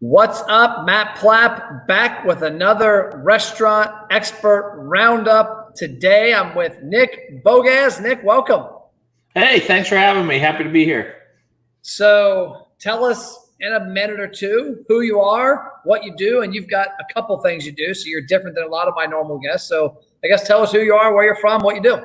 What's up? Matt Plapp back with another restaurant expert roundup. Today I'm with Nick Bogacz. Nick, welcome. Hey, thanks for having me. Happy to be here. So tell us in a minute or two who you are, what you do, and you've got a couple things you do, so you're different than a lot of my normal guests. So I guess tell us who you are, where you're from, what you do.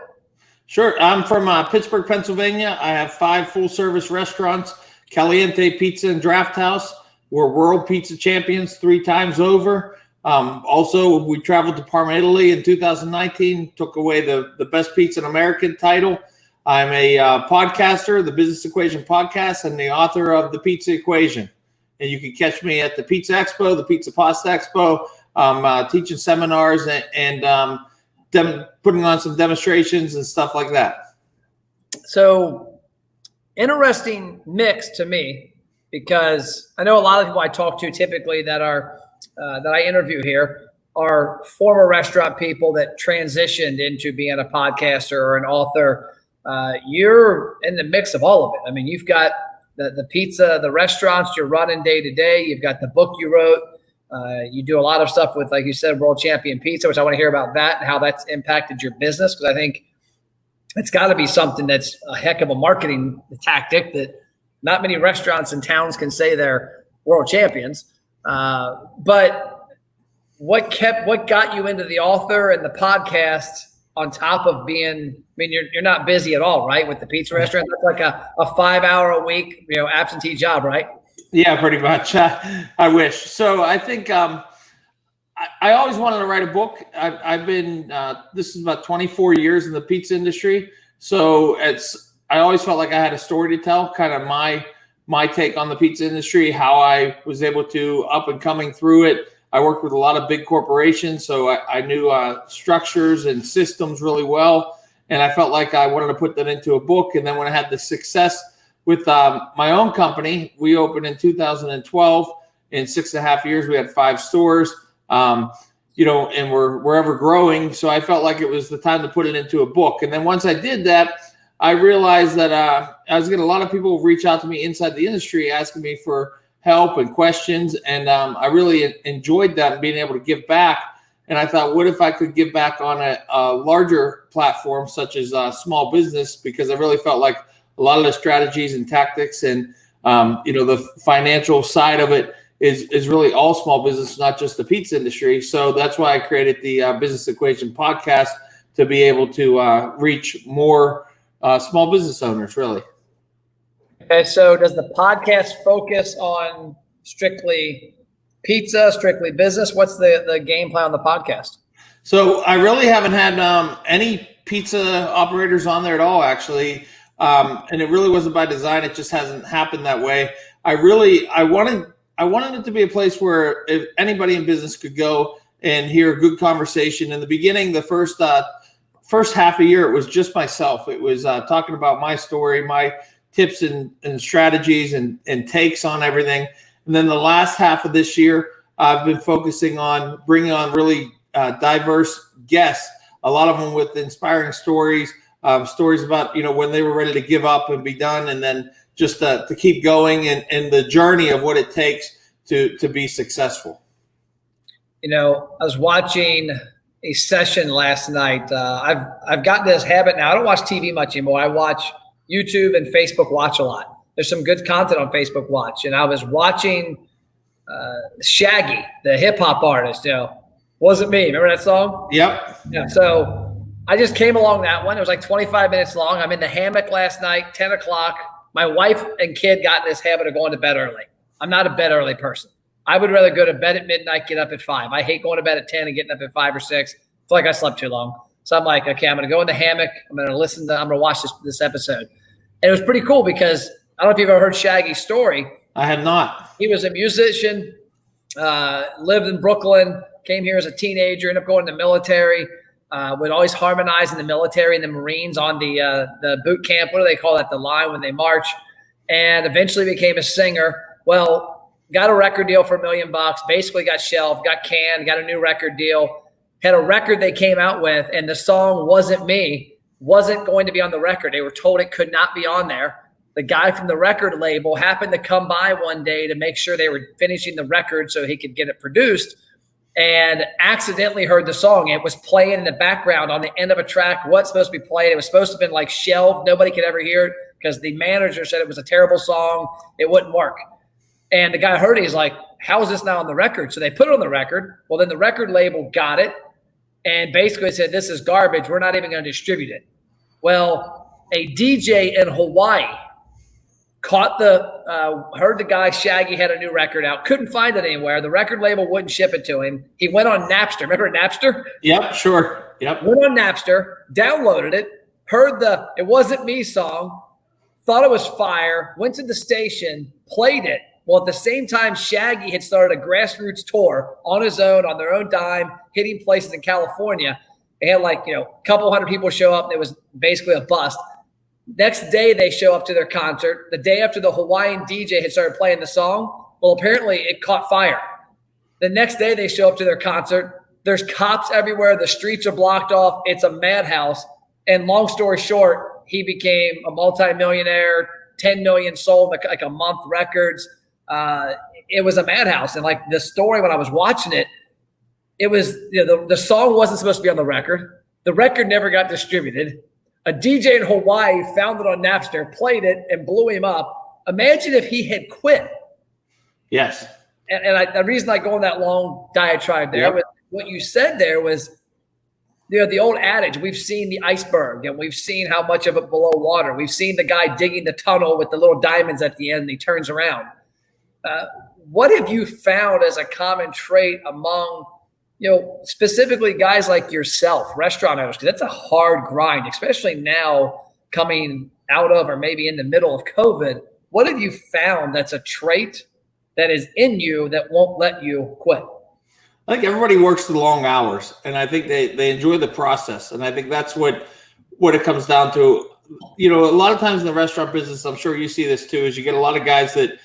Sure. I'm from Pittsburgh, Pennsylvania. I have 5 full-service restaurants, Caliente Pizza and Draft House. We're world pizza champions 3 times over. Also, we traveled to Parma, Italy in 2019, took away the Best Pizza in America title. I'm a podcaster, the Business Equation podcast, and the author of The Pizza Equation. And you can catch me at the Pizza Expo, the Pizza Pasta Expo, teaching seminars and putting on some demonstrations and stuff like that. So, interesting mix to me, because I know a lot of people I talk to typically that I interview here are former restaurant people that transitioned into being a podcaster or an author. You're in the mix of all of it. I mean, you've got the pizza, the restaurants you're running day to day. You've got the book you wrote. You do a lot of stuff with, like you said, World Champion Pizza, which I want to hear about that and how that's impacted your business, because I think it's got to be something that's a heck of a marketing tactic that not many restaurants and towns can say they're world champions. But what got you into the author and the podcast on top of being, I mean, you're not busy at all, right? With the pizza restaurant, that's like a 5-hour-a-week, absentee job, right? Yeah, pretty much. I wish. So I think I always wanted to write a book. I've been, this is about 24 years in the pizza industry. So I always felt like I had a story to tell, kind of my take on the pizza industry, how I was able to up and coming through it. I worked with a lot of big corporations, so I knew structures and systems really well, and I felt like I wanted to put that into a book. And then when I had the success with my own company, we opened in 2012. In 6.5 years, we had 5 stores, and we're ever growing. So I felt like it was the time to put it into a book. And then once I did that, I realized that I was getting a lot of people reach out to me inside the industry asking me for help and questions. And I really enjoyed that and being able to give back. And I thought, what if I could give back on a larger platform such as small business? Because I really felt like a lot of the strategies and tactics and, the financial side of it is really all small business, not just the pizza industry. So that's why I created the Business Equation podcast, to be able to reach more small business owners, really. Okay, so does the podcast focus on strictly pizza, strictly business? What's the game plan on the podcast? So I really haven't had any pizza operators on there at all, actually. And it really wasn't by design. It just hasn't happened that way. I wanted it to be a place where if anybody in business could go and hear a good conversation. In the beginning, the first half a year, it was just myself. It was talking about my story, my tips and strategies and takes on everything. And then the last half of this year, I've been focusing on bringing on really diverse guests, a lot of them with inspiring stories, stories about, when they were ready to give up and be done, and then just to keep going and the journey of what it takes to be successful. I was watching a session last night. I've gotten this habit now. I don't watch TV much anymore. I watch YouTube and Facebook Watch a lot. There's some good content on Facebook Watch. And I was watching Shaggy, the hip hop artist, Wasn't Me. Remember that song? Yep. Yeah. So I just came along that one. It was like 25 minutes long. I'm in the hammock last night, 10 o'clock. My wife and kid got in this habit of going to bed early. I'm not a bed early person. I would rather go to bed at midnight, get up at 5. I hate going to bed at 10 and getting up at 5 or 6. I feel like I slept too long. So I'm like, okay, I'm going to go in the hammock. I'm going to watch this episode. And it was pretty cool because I don't know if you've ever heard Shaggy's story. I have not. He was a musician, lived in Brooklyn, came here as a teenager, ended up going to the military, would always harmonize in the military and the Marines on the boot camp. What do they call that? The line when they march. And eventually became a singer. Well, got a record deal for $1 million, basically got shelved, got canned, got a new record deal, had a record they came out with, and the song Wasn't Me wasn't going to be on the record. They were told it could not be on there. The guy from the record label happened to come by one day to make sure they were finishing the record so he could get it produced, and accidentally heard the song. It was playing in the background on the end of a track. What's supposed to be played? It was supposed to have been like shelved. Nobody could ever hear it because the manager said it was a terrible song. It wouldn't work. And the guy heard it. He's like, how is this now on the record? So they put it on the record. Well, then the record label got it and basically said, this is garbage. We're not even going to distribute it. Well, a DJ in Hawaii caught heard the guy Shaggy had a new record out, couldn't find it anywhere. The record label wouldn't ship it to him. He went on Napster. Remember Napster? Yep, sure. Yep. Went on Napster, downloaded it, heard the It Wasn't Me song, thought it was fire, went to the station, played it. Well, at the same time, Shaggy had started a grassroots tour on his own, on their own dime, hitting places in California. They had a couple hundred people show up, and it was basically a bust. Next day, they show up to their concert. The day after the Hawaiian DJ had started playing the song, well, apparently it caught fire. The next day, they show up to their concert. There's cops everywhere. The streets are blocked off. It's a madhouse. And long story short, he became a multimillionaire, 10 million sold, like a month records. It was a madhouse. And like the story when I was watching it, it was, the song wasn't supposed to be on the record. The record never got distributed. A DJ in Hawaii found it on Napster, played it, and blew him up. Imagine if he had quit. Yes. And the reason I go on that long diatribe there was what you said there was, the old adage, we've seen the iceberg, and we've seen how much of it below water. We've seen the guy digging the tunnel with the little diamonds at the end, and he turns around. What have you found as a common trait among specifically guys like yourself, restaurant owners, because that's a hard grind, especially now coming out of or maybe in the middle of COVID. What have you found that's a trait that is in you that won't let you quit? I think everybody works the long hours, and I think they enjoy the process. And I think that's what it comes down to. A lot of times in the restaurant business, I'm sure you see this too, is you get a lot of guys that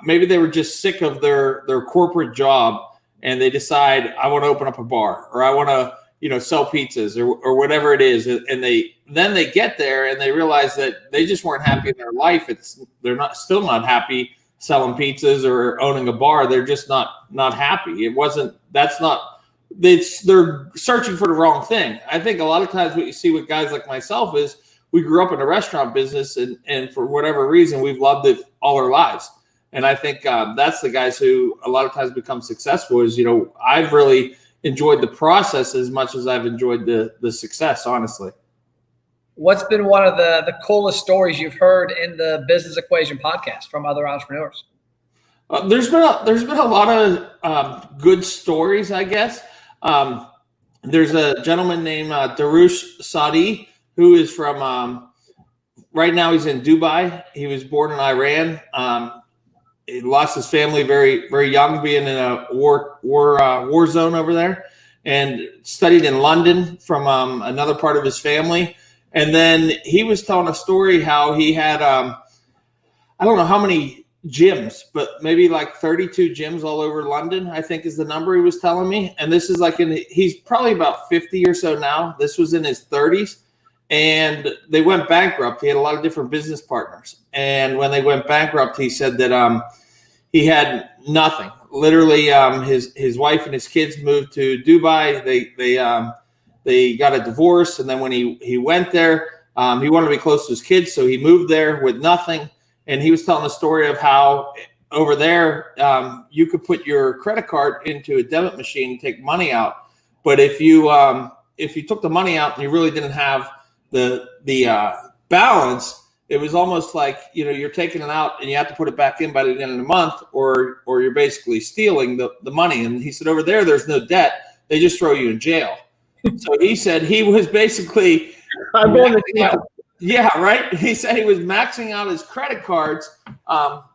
maybe they were just sick of their corporate job, and they decide, I want to open up a bar, or I want to, sell pizzas or whatever it is. And then they get there and they realize that they just weren't happy in their life. They're still not happy selling pizzas or owning a bar. They're just not happy. They're searching for the wrong thing. I think a lot of times what you see with guys like myself is we grew up in the restaurant business, and for whatever reason, we've loved it all our lives. And I think that's the guys who a lot of times become successful is, I've really enjoyed the process as much as I've enjoyed the success, honestly. What's been one of the coolest stories you've heard in the Business Equation podcast from other entrepreneurs? There's been a lot of good stories, I guess. There's a gentleman named Darush Sadi, who is from right now he's in Dubai. He was born in Iran. He lost his family very, very young, being in a war zone over there, and studied in London from another part of his family. And then he was telling a story how he had I don't know how many gyms, but maybe like 32 gyms all over London, I think is the number he was telling me. And this is like he's probably about 50 or so now. This was in his 30s. And they went bankrupt. He had a lot of different business partners. And when they went bankrupt, he said that he had nothing. Literally, his wife and his kids moved to Dubai. They got a divorce. And then when he went there, he wanted to be close to his kids. So he moved there with nothing. And he was telling a story of how over there, you could put your credit card into a debit machine and take money out. But if you took the money out and you really didn't have the balance, it was almost like, you're taking it out and you have to put it back in by the end of the month, or you're basically stealing the money. And he said, over there's no debt. They just throw you in jail. So he said he was basically, I'm going to jail. Yeah, right. He said he was maxing out his credit cards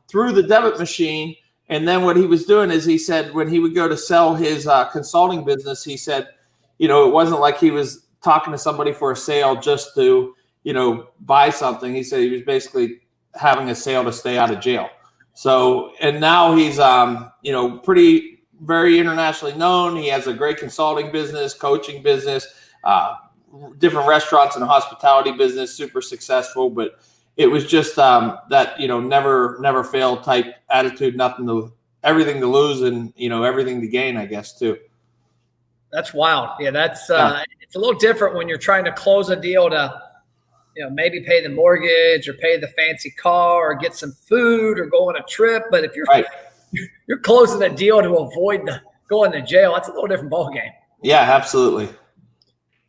through the debit machine. And then what he was doing is, he said when he would go to sell his consulting business, he said, it wasn't like he was talking to somebody for a sale just to, buy something. He said he was basically having a sale to stay out of jail. So, and now he's, pretty, very internationally known. He has a great consulting business, coaching business, different restaurants and hospitality business, super successful. But it was just that, never fail type attitude, everything to lose and, everything to gain, I guess, too. That's wild. Yeah, it's a little different when you're trying to close a deal to, maybe pay the mortgage or pay the fancy car or get some food or go on a trip. But if you're closing a deal to avoid going to jail, that's a little different ballgame. Yeah, absolutely.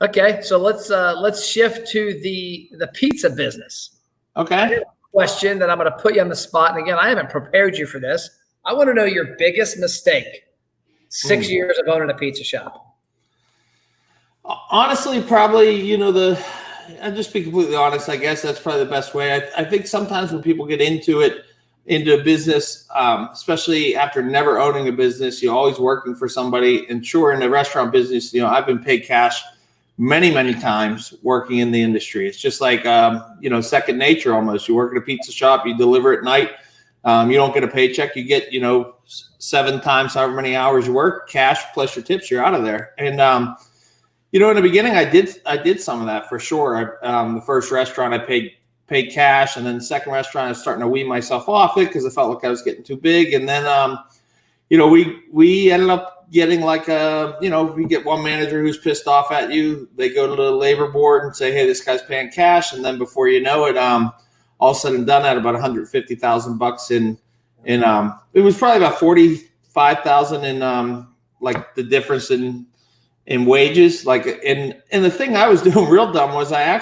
Okay, so let's shift to the pizza business. Okay. Question that I'm going to put you on the spot, and again, I haven't prepared you for this. I want to know your biggest mistake. 6 years of owning a pizza shop. Honestly, probably, I'll just be completely honest. I guess that's probably the best way. I think sometimes when people get into a business, especially after never owning a business, you're always working for somebody. And sure, in the restaurant business, I've been paid cash many, many times working in the industry. It's just like, second nature almost. You work at a pizza shop, you deliver at night. You don't get a paycheck. You get, 7 times however many hours you work, cash plus your tips, you're out of there. And, in the beginning, I did some of that for sure. The first restaurant I paid cash, and then the second restaurant I was starting to wean myself off it because I felt like I was getting too big. And then, we ended up getting like we get one manager who's pissed off at you. They go to the labor board and say, hey, this guy's paying cash. And then before you know it, all said and done at about $150,000 in it was probably about $45,000 in like the difference in wages. Like, and the thing I was doing real dumb was I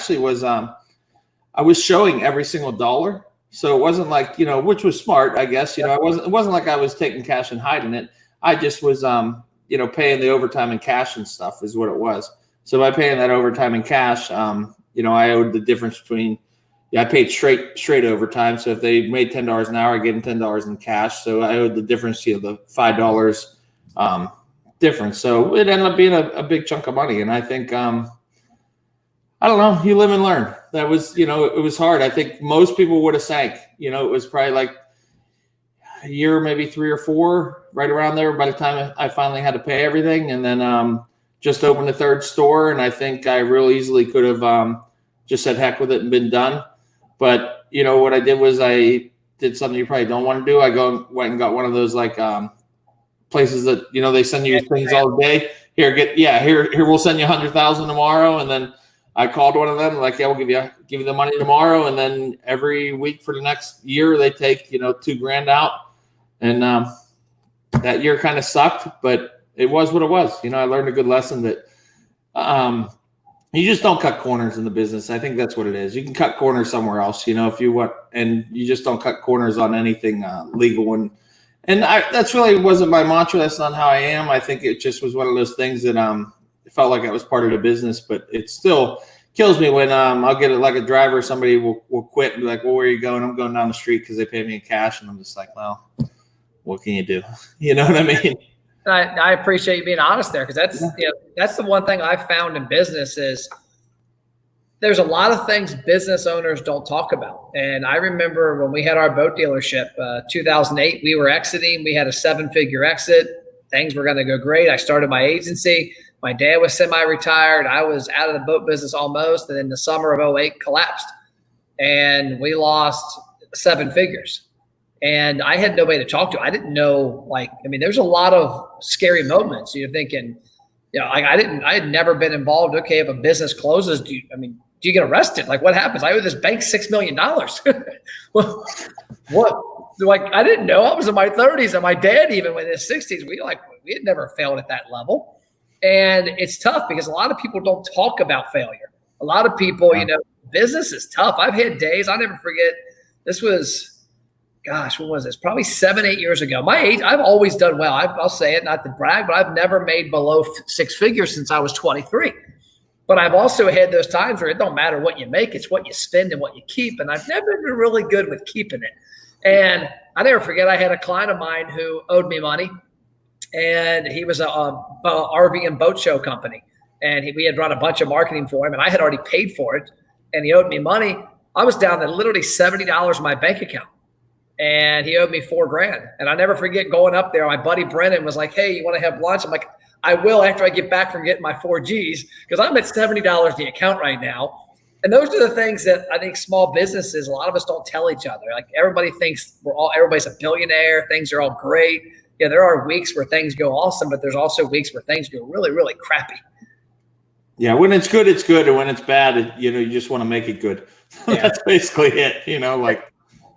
was showing every single dollar. So it wasn't like, which was smart, I guess, it wasn't like I was taking cash and hiding it. I just was, paying the overtime in cash and stuff is what it was. So by paying that overtime in cash, I owed the difference between, I paid straight overtime. So if they made $10 an hour, I gave them $10 in cash. So I owed the difference, the $5 difference. So it ended up being a big chunk of money. And I think, I don't know, you live and learn. That was, it was hard. I think most people would have sank. It was probably like a year, maybe 3 or 4, right around there by the time I finally had to pay everything. And then just opened a third store. And I think I real easily could have just said heck with it and been done. But, what I did was I did something you probably don't want to do. I went and got one of those like places that, they send you things all day. Here, we'll send you 100,000 tomorrow. And then I called one of them like, yeah, we'll give you the money tomorrow. And then every week for the next year, they take, $2,000 out. And that year kind of sucked, but it was what it was. I learned a good lesson that you just don't cut corners in the business. I think that's what it is. You can cut corners somewhere else, if you want, and you just don't cut corners on anything legal. And that's really wasn't my mantra. That's not how I am. I think it just was one of those things that it felt like I was part of the business, but it still kills me when I'll get it like a driver. Somebody will quit and be like, well, where are you going? I'm going down the street because they pay me in cash. And I'm just like, well, what can you do? You know what I mean? I appreciate you being honest there, because that's the one thing I've found in business is there's a lot of things business owners don't talk about. And I remember when we had our boat dealership, 2008, we were exiting. We had a 7-figure exit. Things were going to go great. I started my agency. My dad was semi-retired. I was out of the boat business almost. And then the summer of 2008 collapsed and we lost 7 figures. And I had nobody to talk to. I didn't know, there's a lot of scary moments. You're thinking, I had never been involved. Okay, if a business closes, do you get arrested? Like, what happens? I owe this bank $6 million. Well, what? I didn't know. I was in my 30s, and my dad, even in his 60s, we had never failed at that level. And it's tough because a lot of people don't talk about failure. A lot of people, business is tough. I've had days, I'll never forget. This was, gosh, when was this? Probably 7-8 years ago. My age, I've always done well. I'll say it, not to brag, but I've never made below 6 figures since I was 23. But I've also had those times where it don't matter what you make, it's what you spend and what you keep. And I've never been really good with keeping it. And I never forget, I had a client of mine who owed me money. And he was a RV and boat show company. And we had run a bunch of marketing for him. And I had already paid for it. And he owed me money. I was down to literally $70 in my bank account. And he owed me $4,000. And I never forget going up there. My buddy Brennan was like, hey, you want to have lunch? I'm like, I will after I get back from getting my 4 Gs, because I'm at $70 the account right now. And those are the things that I think small businesses, a lot of us don't tell each other. Like everybody thinks everybody's a billionaire. Things are all great. Yeah, there are weeks where things go awesome, but there's also weeks where things go really, really crappy. Yeah, when it's good, it's good. And when it's bad, you just want to make it good. Yeah. That's basically it,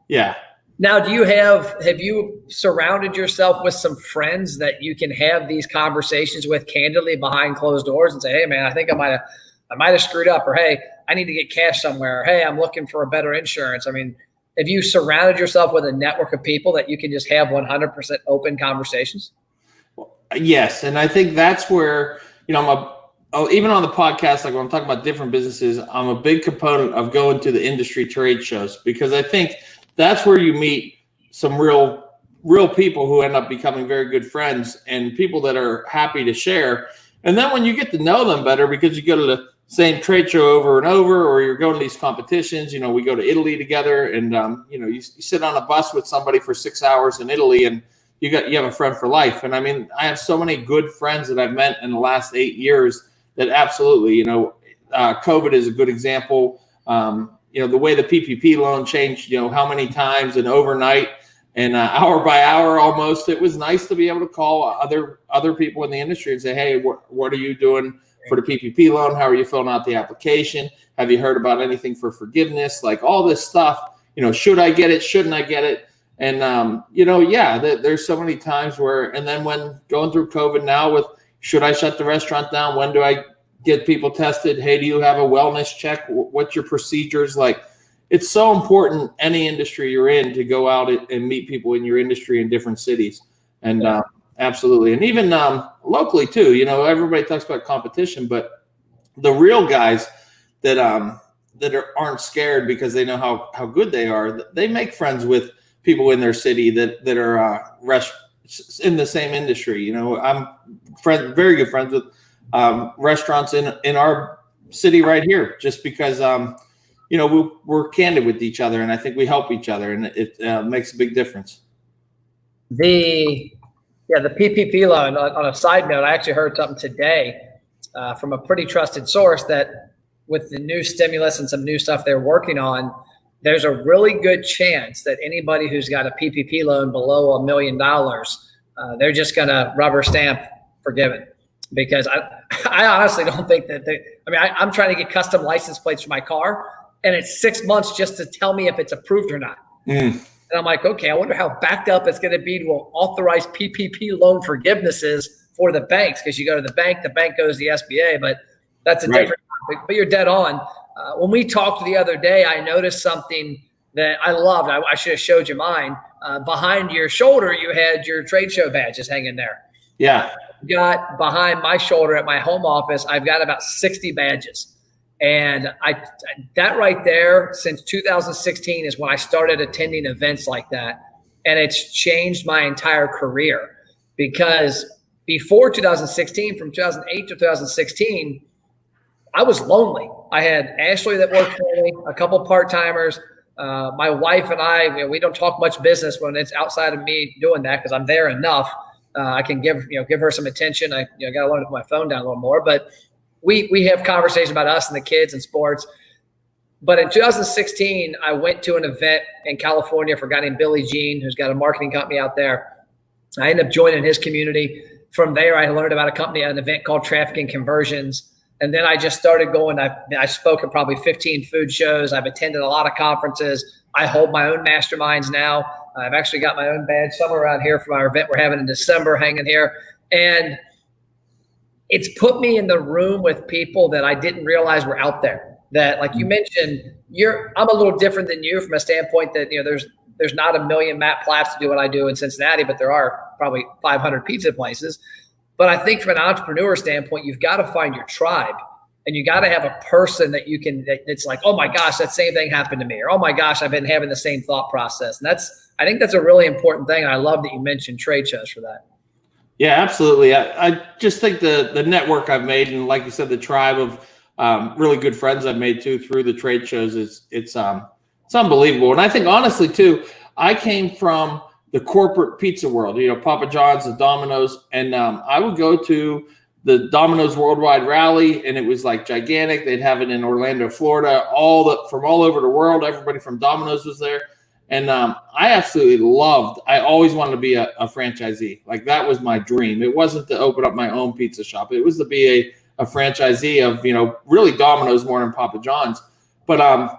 yeah. Now, have you surrounded yourself with some friends that you can have these conversations with candidly behind closed doors and say, hey man, I think I might have screwed up, or hey, I need to get cash somewhere, or hey, I'm looking for a better insurance. I mean, have you surrounded yourself with a network of people that you can just have 100% open conversations? Yes. And I think that's where, even on the podcast, like when I'm talking about different businesses, I'm a big component of going to the industry trade shows, because I think that's where you meet some real people who end up becoming very good friends and people that are happy to share. And then when you get to know them better, because you go to the same trade show over and over, or you're going to these competitions, we go to Italy together, and you sit on a bus with somebody for 6 hours in Italy, and you have a friend for life. And I mean, I have so many good friends that I've met in the last 8 years that absolutely, COVID is a good example. The way the PPP loan changed, how many times and overnight and hour by hour almost. It was nice to be able to call other people in the industry and say, hey, what are you doing for the PPP loan? How are you filling out the application? Have you heard about anything for forgiveness? Like all this stuff, should I get it? Shouldn't I get it? And, there's so many times where, and then when going through COVID now with, should I shut the restaurant down? When do I get people tested? Hey, do you have a wellness check? What's your procedures? Like, it's so important, any industry you're in, to go out and meet people in your industry in different cities. And absolutely. And even locally too, everybody talks about competition, but the real guys that aren't scared because they know how good they are, they make friends with people in their city that are in the same industry. I'm very good friends with restaurants in our city right here, just because we're candid with each other, and I think we help each other, and it makes a big difference. The PPP loan, on a side note, I actually heard something today from a pretty trusted source that with the new stimulus and some new stuff they're working on, there's a really good chance that anybody who's got a PPP loan below $1 million, they're just going to rubber stamp forgiven. Because I honestly don't think that I'm trying to get custom license plates for my car, and it's 6 months just to tell me if it's approved or not. And I'm like, okay, I wonder how backed up it's going to be to authorize PPP loan forgivenesses for the banks. Because you go to the bank goes to the SBA, but that's a different topic. But you're dead on. When we talked the other day, I noticed something that I loved. I should have showed you mine. Behind your shoulder, you had your trade show badges hanging there. Yeah. Got behind my shoulder at my home office, I've got about 60 badges. And that right there, since 2016 is when I started attending events like that. And it's changed my entire career, because before 2016, from 2008 to 2016, I was lonely. I had Ashley that worked for me, a couple part-timers. My wife and I, we don't talk much business when it's outside of me doing that, because I'm there enough. I can give her some attention. I got to learn to put my phone down a little more, but we have conversations about us and the kids and sports. But in 2016, I went to an event in California for a guy named Billy Jean, who's got a marketing company out there. I ended up joining his community. From there, I learned about an event called Trafficking Conversions. And then I just started going. I spoke at probably 15 food shows. I've attended a lot of conferences. I hold my own masterminds now. I've actually got my own badge somewhere around here for our event we're having in December, hanging here. And it's put me in the room with people that I didn't realize were out there. That, like you mentioned, I'm a little different than you from a standpoint that, there's not a million Matt Platts to do what I do in Cincinnati, but there are probably 500 pizza places. But I think from an entrepreneur standpoint, you've got to find your tribe, and you got to have a person that it's like, oh my gosh, that same thing happened to me, or oh my gosh, I've been having the same thought process. And I think that's a really important thing. And I love that you mentioned trade shows for that. Yeah, absolutely. I just think the network I've made, and like you said, the tribe of really good friends I've made too through the trade shows, it's unbelievable. And I think honestly too, I came from the corporate pizza world, Papa John's, the Domino's, and I would go to the Domino's Worldwide Rally, and it was like gigantic. They'd have it in Orlando, Florida, from all over the world. Everybody from Domino's was there. And I absolutely loved, I always wanted to be a franchisee. Like that was my dream. It wasn't to open up my own pizza shop. It was to be a franchisee of, really Domino's more than Papa John's. But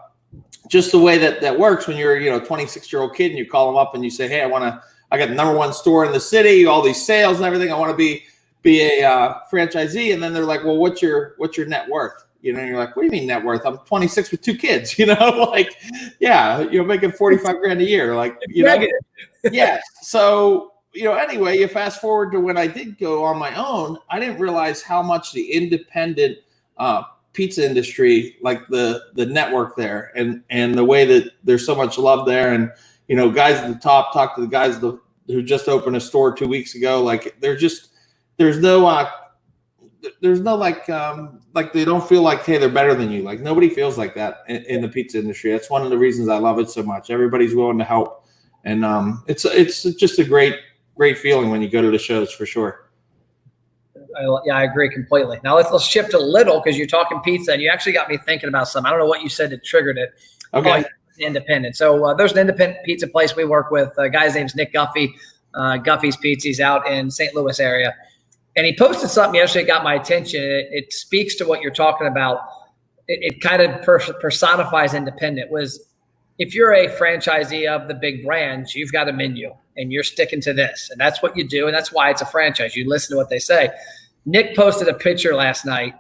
just the way that works when you're, a 26-year-old kid and you call them up and you say, hey, I got the #1 store in the city, all these sales and everything. I want to be a franchisee. And then they're like, well, what's your net worth? And you're like, what do you mean net worth? I'm 26 with 2 kids, like, yeah, you're making $45,000 a year. Like, yeah. So, anyway, you fast forward to when I did go on my own, I didn't realize how much the independent pizza industry, like the network there and the way that there's so much love there. And, guys at the top talk to the guys who just opened a store 2 weeks ago. Like there's no like they don't feel like, hey, they're better than you. Like nobody feels like that in the pizza industry. That's one of the reasons I love it so much. Everybody's willing to help. And it's just a great feeling when you go to the shows for sure. I agree completely. Now let's shift a little because you're talking pizza and you actually got me thinking about something. I don't know what you said that triggered it. Okay. Independent. So there's an independent pizza place we work with. A guy's name's Nick Guffey, Guffey's Pizza. He's out in St. Louis area. And he posted something yesterday that got my attention. It speaks to what you're talking about. It kind of personifies independent. Was if you're a franchisee of the big brands, you've got a menu and you're sticking to this. And that's what you do. And that's why it's a franchise. You listen to what they say. Nick posted a picture last night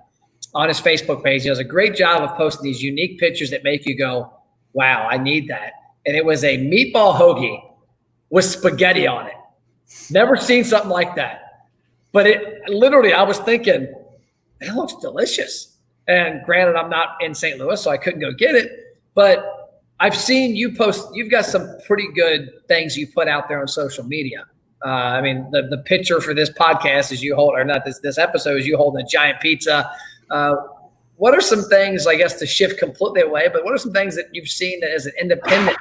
on his Facebook page. He does a great job of posting these unique pictures that make you go, wow, I need that. And it was a meatball hoagie with spaghetti on it. Never seen something like that. But it literally, I was thinking, it looks delicious. And granted, I'm not in St. Louis, so I couldn't go get it. But I've seen you post, you've got some pretty good things you put out there on social media. I mean, the picture for this podcast is you hold, or not this episode, is you holding a giant pizza. What are some things, I guess, to shift completely away, but what are some things that you've seen that as an independent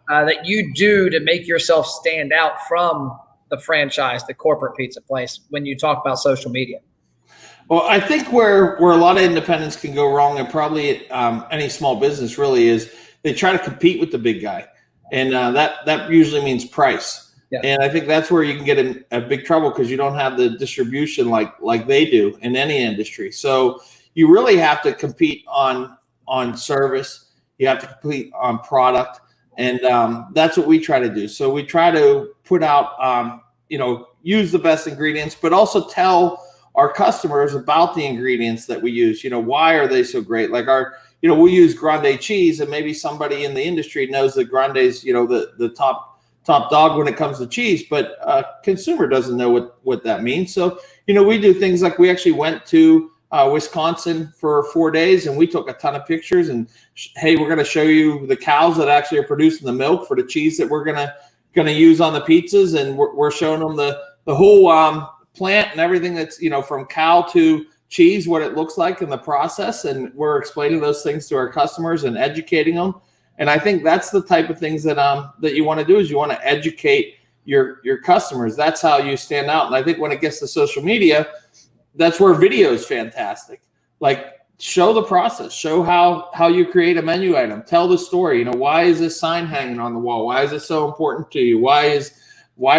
that you do to make yourself stand out from the franchise, the corporate pizza place, when you talk about social media? Well, I think where a lot of independents can go wrong, and probably any small business really, is they try to compete with the big guy. And that usually means price. Yeah. And I think that's where you can get in a big trouble because you don't have the distribution like they do in any industry. So you really have to compete on service. You have to compete on product. And that's what we try to do. So we try to put out, use the best ingredients, but also tell our customers about the ingredients that we use. Why are they so great? Like we'll use grande cheese, and maybe somebody in the industry knows that grande is, the top dog when it comes to cheese, but consumer doesn't know what that means. So, we do things like we actually went to Wisconsin for 4 days, and we took a ton of pictures. And hey, we're going to show you the cows that actually are producing the milk for the cheese that we're going to use on the pizzas, and we're showing them the whole plant and everything that's from cow to cheese, what it looks like in the process, and we're explaining those things to our customers and educating them. And I think that's the type of things that you want to do, is you want to educate your customers. That's how you stand out. And I think when it gets to social media, that's where video is fantastic. Like, show the process, show how you create a menu item, tell the story. Why is this sign hanging on the wall? Why is it so important to you? Why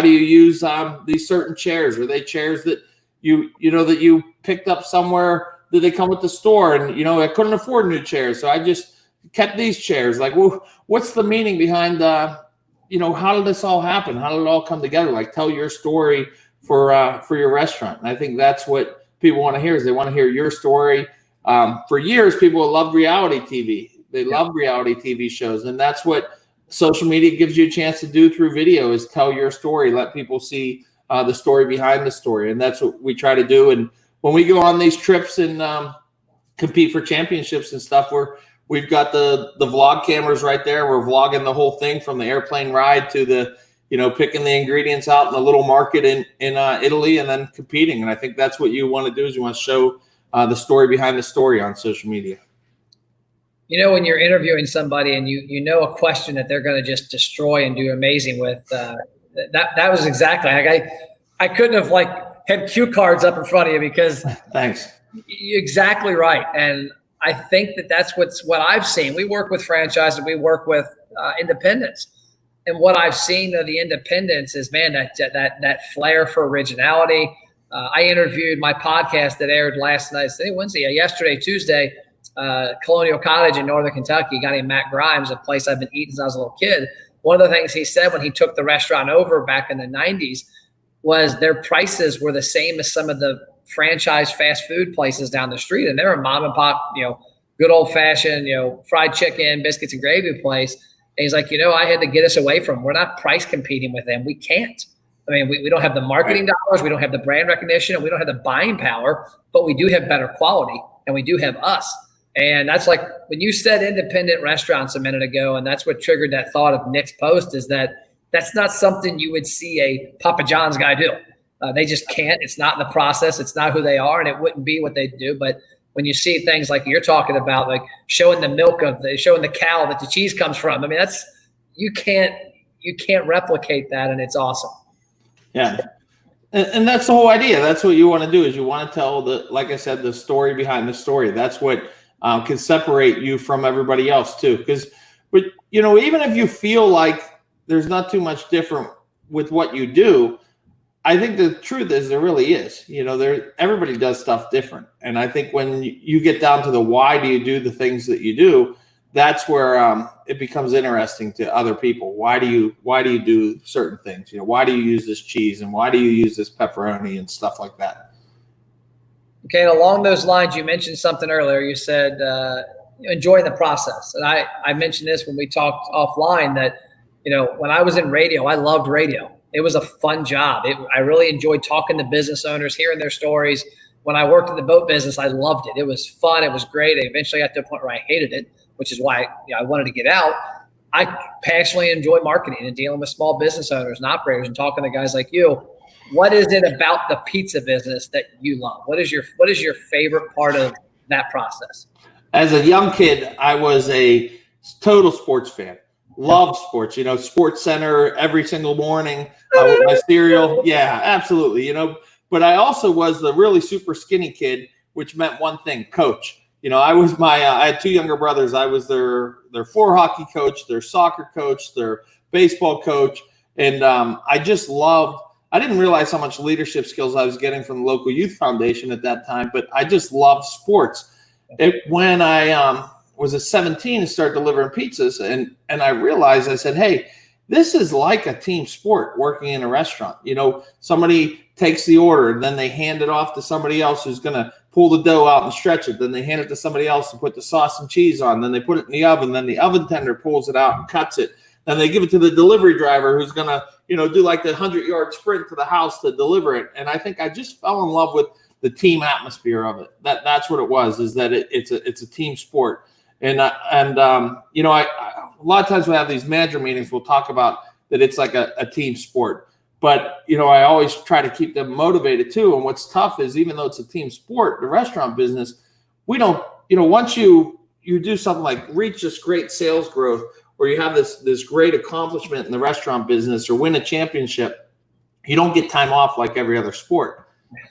do you use these certain chairs? Are they chairs that that you picked up somewhere? Did they come with the store? And I couldn't afford new chairs, so I just kept these chairs. Like, well, what's the meaning behind how did this all happen? How did it all come together? Like, tell your story for your restaurant. And I think that's what people want to hear, is they want to hear your story. For years, people loved reality TV. They love reality TV shows, and that's what social media gives you a chance to do through video, is tell your story, let people see the story behind the story. And that's what we try to do. And when we go on these trips and compete for championships and stuff, we've got the vlog cameras right there. We're vlogging the whole thing, from the airplane ride to the, picking the ingredients out in the little market in Italy, and then competing. And I think that's what you want to do, is you want to show the story behind the story on social media. When you're interviewing somebody and you know a question that they're going to just destroy and do amazing with, that was exactly, like I couldn't have had cue cards up in front of you because Thanks. you're exactly right. And I think that's what I've seen. We work with franchises, we work with independents. And what I've seen of the independents is, man, that flair for originality. I interviewed my podcast that aired last night, yesterday, Tuesday, Colonial Cottage in Northern Kentucky, a guy named Matt Grimes, a place I've been eating since I was a little kid. One of the things he said when he took the restaurant over back in the 90s was their prices were the same as some of the franchise fast food places down the street. And they're a mom and pop, good old fashioned, fried chicken, biscuits and gravy place. And he's like, I had to get us away from them. We're not price competing with them. We can't. I mean, we don't have the marketing dollars. We don't have the brand recognition, and we don't have the buying power, but we do have better quality, and we do have us. And that's like when you said independent restaurants a minute ago, and that's what triggered that thought of Nick's post, is that's not something you would see a Papa John's guy do. They just can't. It's not in the process. It's not who they are, and it wouldn't be what they do. But when you see things like you're talking about, like showing the milk showing the cow that the cheese comes from, I mean, you can't replicate that, and it's awesome. Yeah. And that's the whole idea. That's what you want to do, is you want to tell like I said, the story behind the story. That's what can separate you from everybody else too. But even if you feel like there's not too much different with what you do, I think the truth is there really is. Everybody does stuff different. And I think when you get down to the why do you do the things that you do, that's where it becomes interesting to other people. Why do you do certain things? Why do you use this cheese, and why do you use this pepperoni and stuff like that? Okay, and along those lines, you mentioned something earlier. You said enjoying the process, and I mentioned this when we talked offline that when I was in radio, I loved radio. It was a fun job. I really enjoyed talking to business owners, hearing their stories. When I worked in the boat business, I loved it. It was fun. It was great. I eventually got to a point where I hated it, which is why I wanted to get out. I passionately enjoy marketing and dealing with small business owners and operators and talking to guys like you. What is it about the pizza business that you love? What is your favorite part of that process? As a young kid, I was a total sports fan. Loved sports. Sports Center every single morning with my cereal. Yeah, absolutely. But I also was the really super skinny kid, which meant one thing: coach. I was I had two younger brothers. I was their floor hockey coach, their soccer coach, their baseball coach. And I just loved, I didn't realize how much leadership skills I was getting from the local youth foundation at that time, but I just loved sports. When I was at 17 and started delivering pizzas, and I realized, I said, hey, this is like a team sport working in a restaurant. Somebody takes the order, and then they hand it off to somebody else who's going to pull the dough out and stretch it. Then they hand it to somebody else to put the sauce and cheese on. Then they put it in the oven. Then the oven tender pulls it out and cuts it. Then they give it to the delivery driver who's going to, do like the 100-yard sprint to the house to deliver it. And I think I just fell in love with the team atmosphere of it. That's what it was, is that it's a team sport. And a lot of times we have these manager meetings, we'll talk about that it's like a team sport. But, I always try to keep them motivated too. And what's tough is, even though it's a team sport, the restaurant business, we don't, once you do something like reach this great sales growth, or you have this great accomplishment in the restaurant business, or win a championship, you don't get time off like every other sport.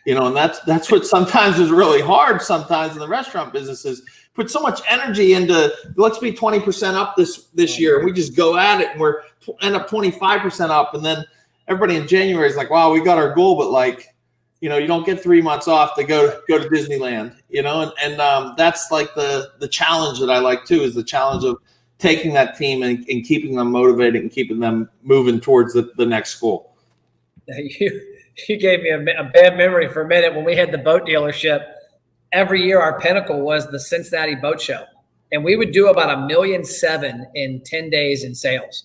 And that's what sometimes is really hard sometimes in the restaurant business, is put so much energy into, let's be 20% up this year. And we just go at it, and we're end up 25% up. And then everybody in January is like, wow, we got our goal, but you don't get 3 months off to go to Disneyland, and that's like the challenge that I like too, is the challenge of taking that team and keeping them motivated and keeping them moving towards the next goal. You gave me a bad memory for a minute. When we had the boat dealership, every year our pinnacle was the Cincinnati Boat Show, and we would do about $1.7 million in 10 days in sales.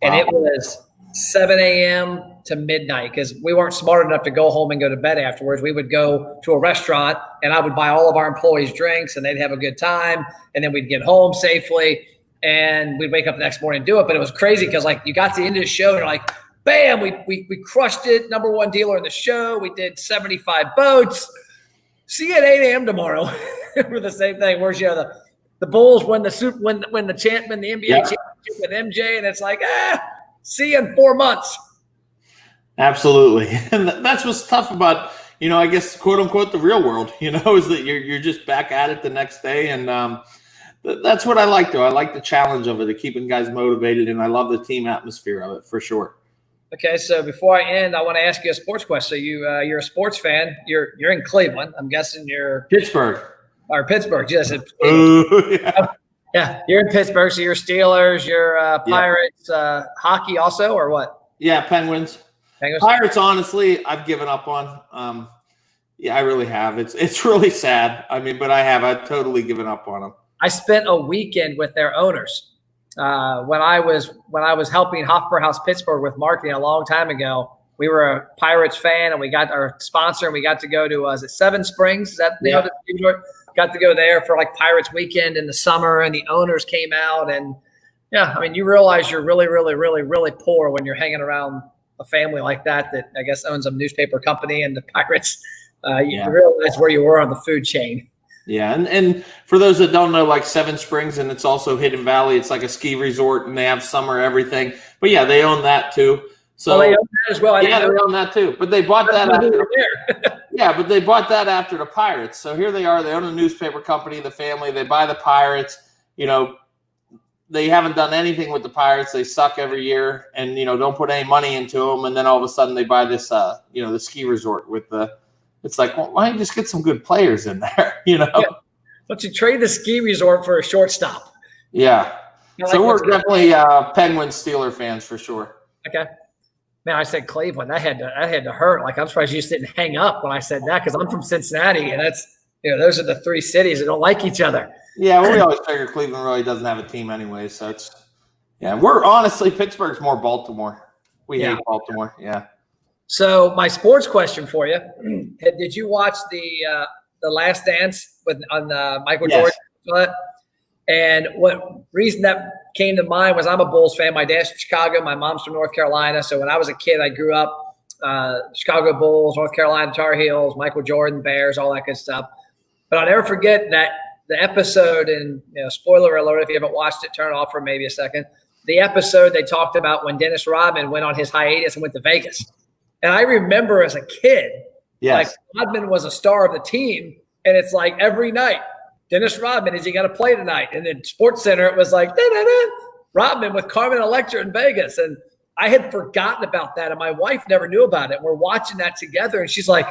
Wow. And it was 7 a.m. to midnight, because we weren't smart enough to go home and go to bed afterwards. We would go to a restaurant, and I would buy all of our employees drinks, and they'd have a good time, and then we'd get home safely, and we'd wake up the next morning and do it. But it was crazy, because you got to the end of the show, and you're like, bam, we crushed it. Number one dealer in the show. We did 75 boats. See you at 8 a.m. tomorrow for the same thing. Where's the Bulls win the NBA championship with MJ, and it's like, see you in 4 months. Absolutely. And that's what's tough about, I guess quote unquote the real world, is that you're just back at it the next day. And that's what I like, though. I like the challenge of it, of keeping guys motivated, and I love the team atmosphere of it for sure. Okay, so before I end, I want to ask you a sports question. So you're a sports fan. You're in Cleveland. I'm guessing you're Pittsburgh. Or Pittsburgh. Yes. Yeah. Yeah, you're in Pittsburgh. So you're Steelers. You're Pirates. Hockey also, or what? Yeah, Penguins. Pirates, honestly, I've given up on. Yeah, I really have. It's really sad. I mean, but I've totally given up on them. I spent a weekend with their owners. When I was helping Hofbrauhaus Pittsburgh with marketing a long time ago, we were a Pirates fan, and we got our sponsor, and we got to go to is it Seven Springs? Is that the name of it? Got to go there for like Pirates weekend in the summer, and the owners came out, and I mean, you realize you're really, really, really, really poor when you're hanging around a family like that I guess owns a newspaper company, and the Pirates. You realize where you were on the food chain. Yeah, and for those that don't know, like Seven Springs, and it's also Hidden Valley. It's like a ski resort, and they have summer everything. But yeah, they own that too. So they own that as well. They own that too. But they bought that after. But they bought that after the Pirates. So here they are. They own a newspaper company. The family. They buy the Pirates. They haven't done anything with the Pirates. They suck every year, and don't put any money into them. And then all of a sudden they buy this, the ski resort with the. It's like, well, why don't you just get some good players in there, Yeah. Don't you trade the ski resort for a shortstop? Yeah. So we're definitely Penguin Steeler fans for sure. Okay. Man, I said Cleveland. That had to hurt. Like, I'm surprised you just didn't hang up when I said that, because I'm from Cincinnati, and that's those are the three cities that don't like each other. Yeah, well, we always figure Cleveland really doesn't have a team anyway, so we're honestly Pittsburgh's more Baltimore. We hate Baltimore. Yeah. So my sports question for you: did you watch the Last Dance on Michael Jordan? And what reason that came to mind was I'm a Bulls fan. My dad's from Chicago. My mom's from North Carolina. So when I was a kid, I grew up Chicago Bulls, North Carolina Tar Heels, Michael Jordan, Bears, all that good stuff. But I'll never forget that the episode, and spoiler alert if you haven't watched it, turn it off for maybe a second. The episode they talked about when Dennis Rodman went on his hiatus and went to Vegas. And I remember as a kid, like Rodman was a star of the team, and it's like every night, Dennis Rodman, is he going to play tonight? And then Sports Center, it was like, Rodman with Carmen Electra in Vegas. And I had forgotten about that, and my wife never knew about it. We're watching that together, and she's like,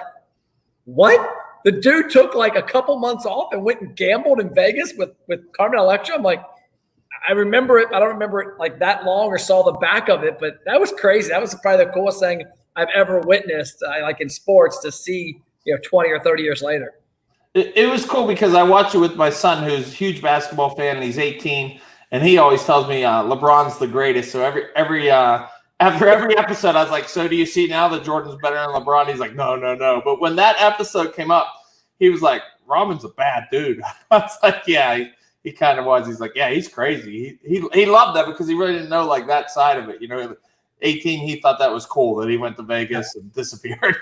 what? The dude took like a couple months off and went and gambled in Vegas with Carmen Electra? I'm like, I remember it. I don't remember it like that long or saw the back of it, but that was crazy. That was probably the coolest thing I've ever witnessed, like in sports, to see 20 or 30 years later. It was cool because I watched it with my son, who's a huge basketball fan, and he's 18, and he always tells me LeBron's the greatest. So after every episode, I was like, so do you see now that Jordan's better than LeBron? He's like, no. But when that episode came up, he was like, Rodman's a bad dude. I was like, yeah, he kind of was. He's like, yeah, he's crazy. He loved that because he really didn't know like that side of it. 18, he thought that was cool that he went to Vegas and disappeared,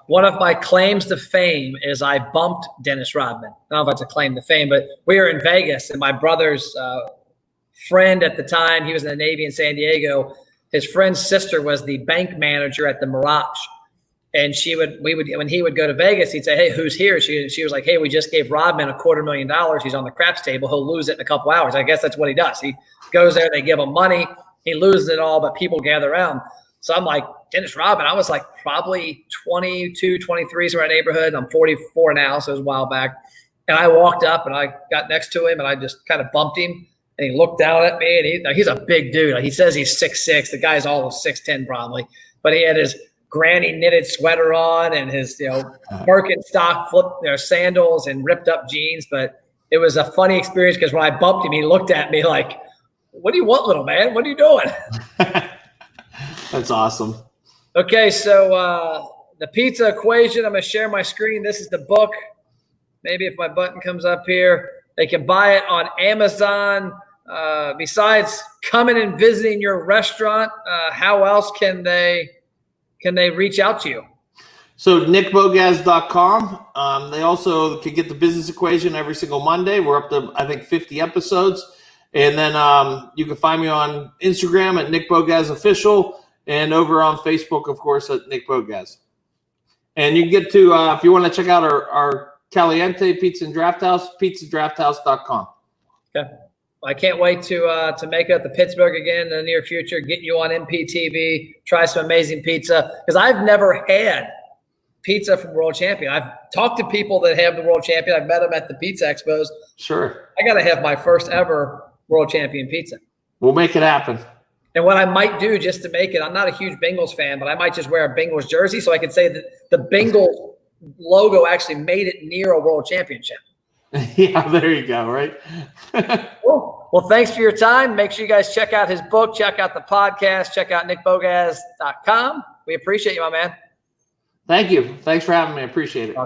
One of my claims to fame is I bumped Dennis Rodman. I don't know if that's a claim to fame, but we were in Vegas, and my brother's friend at the time, he was in the Navy in San Diego. His friend's sister was the bank manager at the Mirage. And when he would go to Vegas, he'd say, hey, who's here? She was like, hey, we just gave Rodman $250,000. He's on the craps table. He'll lose it in a couple hours. I guess that's what he does. He goes there, they give him money. He loses it all, but people gather around. So I'm like, Dennis Rodman, I was like probably 22, 23, so in our neighborhood. I'm 44 now, so it was a while back. And I walked up and I got next to him and I just kind of bumped him. And he looked down at me, and he's a big dude. He says he's 6'6". The guy's all of 6'10" probably. But he had his granny knitted sweater on and his Birkenstock sandals and ripped up jeans. But it was a funny experience because when I bumped him, he looked at me like, what do you want, little man? What are you doing? That's awesome. Okay, so the pizza equation, I'm going to share my screen. This is the book. Maybe if my button comes up here, they can buy it on Amazon. Besides coming and visiting your restaurant, how else can they reach out to you? So nickbogacz.com. They also can get the business equation every single Monday. We're up to, I think, 50 episodes. And then you can find me on Instagram at Nick Bogacz Official, and over on Facebook, of course, at Nick Bogacz. And you can get to, if you want to check out our Caliente Pizza and Draft House, pizzadrafthouse.com. Okay. I can't wait to make it up to Pittsburgh again in the near future, get you on MPTV, try some amazing pizza. Because I've never had pizza from World Champion. I've talked to people that have the World Champion. I've met them at the pizza expos. Sure. I got to have my first ever World Champion pizza. We'll make it happen. And what I might do just to make it, I'm not a huge Bengals fan, but I might just wear a Bengals jersey so I can say that the Bengals logo actually made it near a World Championship. Yeah, there you go, right? Cool. Well, thanks for your time. Make sure you guys check out his book, check out the podcast, check out nickbogacz.com. We appreciate you, my man. Thank you. Thanks for having me. I appreciate it.